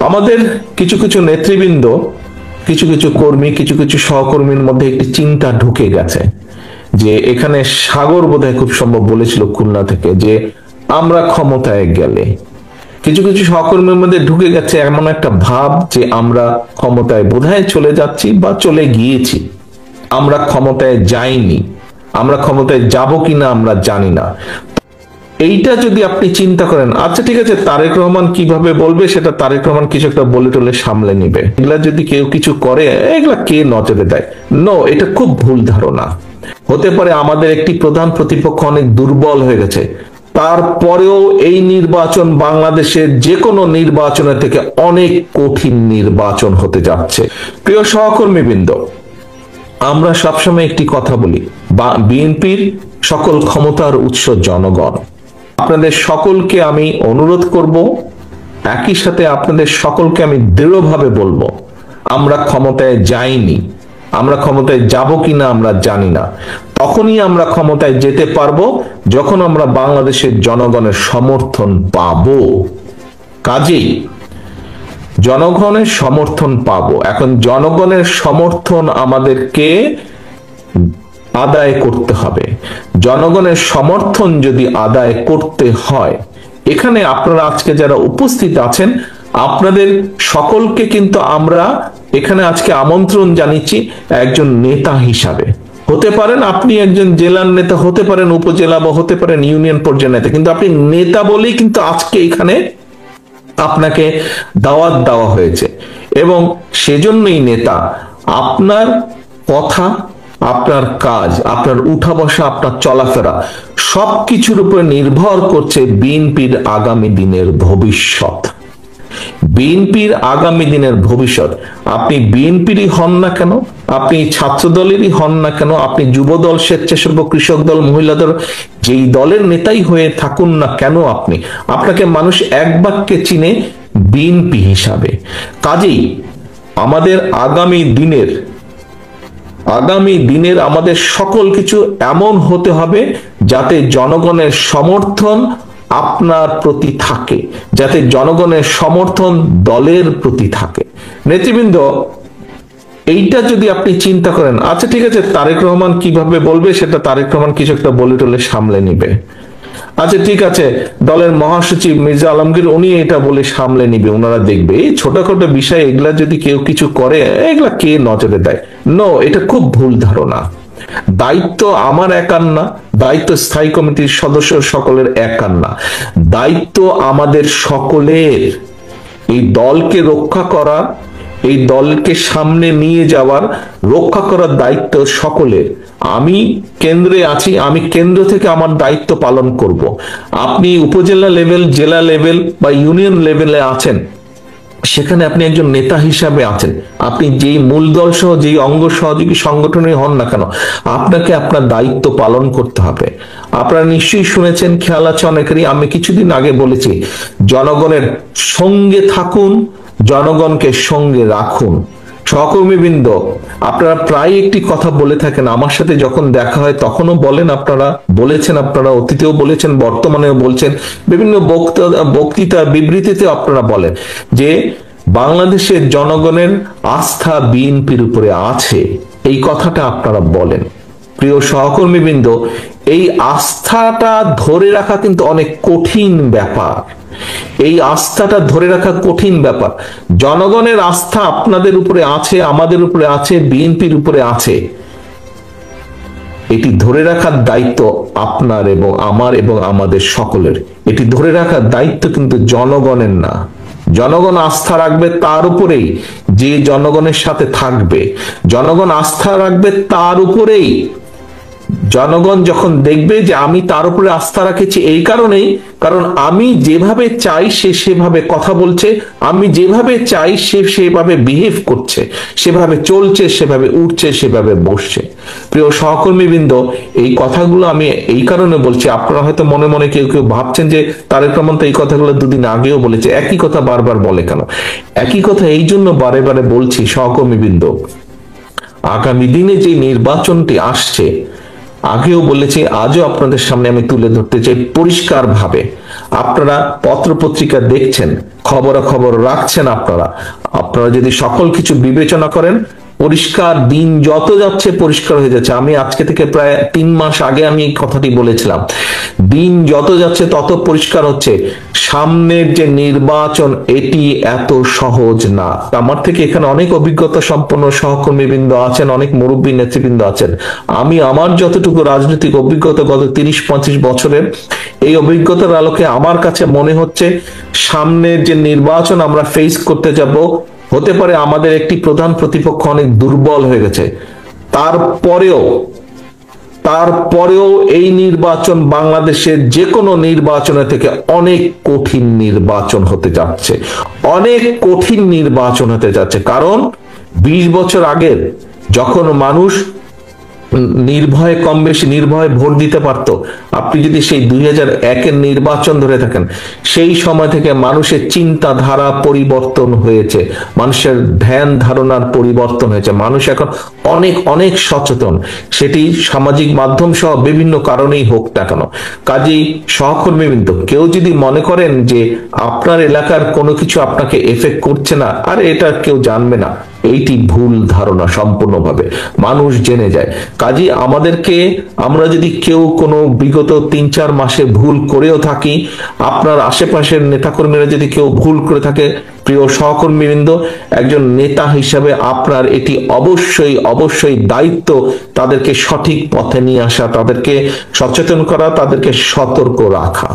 আমাদের কিছু কিছু নেতৃবৃন্দ, কিছু কিছু কর্মী, কিছু কিছু সহকর্মীর মধ্যে একটি চিন্তা ঢুকে গেছে যে এখানে সাগর বোধহয় খুব সম্ভব বলেছিল খুলনা থেকে যে আমরা ক্ষমতায় গেলে, কিছু কিছু সহকর্মীর মধ্যে ঢুকে গেছে এমন একটা ভাব যে আমরা ক্ষমতায় বোধহয় চলে যাচ্ছি বা চলে গিয়েছি, আমরা ক্ষমতায় যাইনি, আমরা ক্ষমতায় যাব কিনা আমরা জানি না। এইটা যদি আপনি চিন্তা করেন, আচ্ছা ঠিক আছে তারেক রহমান কিভাবে বলবে সেটা তারেক রহমান কিছু একটা বলে টলে সামলে নিবে, এগুলা যদি কেউ কিছু করে এগুলা কে নজরে দেয়? নো, এটা খুব ভুল ধারণা। হতে পারে আমাদের একটি প্রধান প্রতিপক্ষ অনেক দুর্বল হয়ে গেছে, তারপরেও এই নির্বাচন বাংলাদেশের যে কোনো নির্বাচনের থেকে অনেক কঠিন নির্বাচন হতে যাচ্ছে। প্রিয় সহকর্মীবৃন্দ, আমরা সবসময় একটি কথা বলি, বিএনপির সকল ক্ষমতার উৎস জনগণ। আপনাদের সকলকে আমি অনুরোধ করব, একই সাথে আপনাদের সকলকে আমি দৃঢ়ভাবে বলবো, আমরা ক্ষমতায় যাইনি, আমরা ক্ষমতায় যাব কিনা আমরা জানি না। তখনই আমরা ক্ষমতায় যেতে পারবো যখন আমরা বাংলাদেশের জনগণের সমর্থন পাবো। কাজেই জনগণের সমর্থন পাবো। এখন জনগণের সমর্থন আমাদেরকে আদায় করতে হবে। জনগণের সমর্থন যদি আদায় করতে হয়, এখানে আপনারা আজকে যারা উপস্থিত আছেন আপনাদের সকলকে কিন্তু আমরা এখানে আজকে আমন্ত্রণ জানিয়েছি একজন নেতা হিসাবে। হতে পারেন আপনি একজন জেলার নেতা, হতে পারেন উপজেলা বা হতে পারেন ইউনিয়ন পর্যায়ের নেতা, কিন্তু আপনি নেতা বলেই কিন্তু আজকে এখানে আপনাকে দাওয়াত দেওয়া হয়েছে এবং সেজন্যই নেতা। আপনার কথা, আপনার কাজ, আপনার উঠা বসা, আপনার চলাফেরা সবকিছুর উপর নির্ভর করছে বিএনপির আগামী দিনের ভবিষ্যৎ। বিএনপির আগামী দিনের ভবিষ্যৎ। আপনি বিএনপিরই হন না কেন, আপনি ছাত্র দলেরই হন না কেন, আপনি যুব দল, স্বেচ্ছাসেবক, কৃষক দল, মহিলা দল, যেই দলের নেতাই হয়ে থাকুন না কেন আপনাকে মানুষ এক বাক্যে চিনে বিএনপি হিসাবে। কাজেই আমাদের আগামী দিনের আমাদের সকল কিছু এমন হতে হবে যাতে জনগণের সমর্থন আপনার প্রতি থাকে, যাতে জনগণের সমর্থন দলের প্রতি থাকে। নেতৃবৃন্দ, এইটা যদি আপনি চিন্তা করেন, আচ্ছা ঠিক আছে তারেক রহমান কিভাবে বলবে সেটা তারেক রহমান কিছু একটা বলে টলে সামলে নিবে, আচ্ছা ঠিক আছে দলের মহাসচিব মির্জা আলমগীর উনি এটা বলে সামলে নিবে, ওনারা দেখবে। এই ছোটখাটো বিষয় এগুলা যদি কেউ কিছু করে এগুলা কে নজরে দেয়? নো, এটা খুব ভুল ধারণা। দায়িত্ব আমার একার না, দায়িত্ব স্থায়ী কমিটির সদস্য সকলের একার না, দায়িত্ব আমাদের সকলের। এই দলকে রক্ষা করা, এই দলকে সামনে নিয়ে যাওয়ার, রক্ষা করার দায়িত্ব সকলের। আমি কেন্দ্রে আছি, আমি কেন্দ্র থেকে আমার দায়িত্ব পালন করব। আপনি উপজেলা লেভেল, জেলা লেভেল বা ইউনিয়ন লেভেলে আছেন, সেখানে আপনি একজন নেতা হিসাবে আছেন। আপনি যেই মূল দল সহ যেই অঙ্গ সহযোগী সংগঠনে হন না কেন, আপনাকে আপনার দায়িত্ব পালন করতে হবে। আপনারা নিশ্চয়ই শুনেছেন, খেয়াল আছে অনেকেরই, আমি কিছুদিন আগে বলেছি জনগণের সঙ্গে থাকুন, জনগণকে সঙ্গে রাখুন। সহকর্মীবৃন্দ, আপনারা প্রায় একটি কথা বলে থাকেন, আমার সাথে যখন দেখা হয় তখনও বলেন, আপনারা বলেছেন, আপনারা অতীতেও বলেছেন, বর্তমানেও বলছেন, বিভিন্ন বক্তৃতা বিবৃতিতে আপনারা বলেন যে বাংলাদেশের জনগণের আস্থা বিএনপির উপরে আছে। এই কথাটা আপনারা বলেন। প্রিয় সহকর্মীবৃন্দ, এই আস্থাটা ধরে রাখা কিন্তু অনেক কঠিন ব্যাপার। এই আস্থাটা ধরে রাখা কঠিন ব্যাপার। জনগণের আস্থা আপনাদের উপরে আছে, আমাদের উপরে আছে, বিএনপির উপরে আছে। এটি ধরে রাখার দায়িত্ব আপনার এবং আমার এবং আমাদের সকলের। এটি ধরে রাখার দায়িত্ব কিন্তু জনগণের না। জনগণ আস্থা রাখবে তার উপরেই যে জনগণের সাথে থাকবে, জনগণ আস্থা রাখবে তার উপরেই। জনগণ যখন দেখবে যে আমি তার উপরে আস্থা রাখেছি এই কারণেই, কারণ আমি যেভাবে চাই সে সেভাবে কথা বলছে, আমি যেভাবে চাই সে সেভাবে বিহেভ করছে, সেভাবে চলছে, সেভাবে উঠছে, সেভাবে বসছে। প্রিয় সহকর্মীবৃন্দ, এই কথাগুলো আমি এই কারণে বলছি, আপনারা হয়তো মনে মনে কেউ কেউ ভাবছেন যে তারেক রহমান তো এই কথাগুলো দুদিন আগেও বলেছে, একই কথা বারবার বলে কেন? একই কথা এই জন্য বারে বারে বলছি সহকর্মীবৃন্দ, আগামী দিনে যে নির্বাচনটি আসছে, আগেও বলেছি, আজও আপনাদের সামনে আমি তুলে ধরতে চাই পরিষ্কার ভাবে, আপনারা পত্রপত্রিকা দেখছেন, খবরাখবর রাখছেন, আপনারা আপনারা যদি সকল কিছু বিবেচনা করেন, পরিষ্কার দিন যত যাচ্ছে পরিষ্কার হয়ে যাচ্ছে। আমি আজকে থেকে প্রায় 3 মাস আগে আমি এই কথাটি বলেছিলাম, দিন যত যাচ্ছে তত পরিষ্কার হচ্ছে সামনের যে নির্বাচন এটি এত সহজ না। আমার থেকে এখানে অনেক অভিজ্ঞতা সম্পন্ন সহকর্মীবৃন্দ আছেন, অনেক মুরব্বী নেতৃবৃন্দ আছেন। আমি আমার যতটুকু রাজনৈতিক অভিজ্ঞতা গত 30-35 বছরের, এই অভিজ্ঞতার আলোকে আমার কাছে মনে হচ্ছে সামনের যে নির্বাচন আমরা ফেস করতে যাব, হতে পারে আমাদের একটি প্রধান প্রতিপক্ষ অনেক দুর্বল হয়ে গেছে, তারপরেও এই নির্বাচন বাংলাদেশের যে কোনো নির্বাচনের থেকে অনেক কঠিন নির্বাচন হতে যাচ্ছে, অনেক কঠিন নির্বাচন হতে যাচ্ছে। কারণ 20 বছর আগের যখন মানুষ নির্ভয়ে, কম বেশি নির্ভয়ে ভোট দিতে পারতো, আপনি যদি সেই 2001-এর নির্বাচন ধরে থাকেন, সেই সময় থেকে মানুষের চিন্তাধারা পরিবর্তন হয়েছে, মানুষের ধ্যান ধারণার পরিবর্তন হয়েছে। মানুষ এখন অনেক অনেক সচেতন, সেটি সামাজিক মাধ্যম সহ বিভিন্ন কারণেই হোক না কেন। কাজেই সহকর্মীবৃন্দ, কেউ যদি মনে করেন যে আপনার এলাকার কোনো কিছু আপনাকে এফেক্ট করছে না, আর এটা কেউ জানবে না, এইটি ভুল ধারণা সম্পূর্ণভাবে, মানুষ জেনে যায়। কাজেই আমরা যদি কেউ কোনো বিগত 3-4 মাসে ভুল করেও থাকি, আপনার আশেপাশের নেতাকর্মীরা যদি কেউ ভুল করে থাকে, প্রিয় সহকর্মীবৃন্দ, একজন নেতা হিসাবে আপনার এটি অবশ্যই অবশ্যই দায়িত্ব তাদেরকে সঠিক পথে নিয়ে আসা, তাদেরকে সচেতন করা, তাদেরকে সতর্ক রাখা।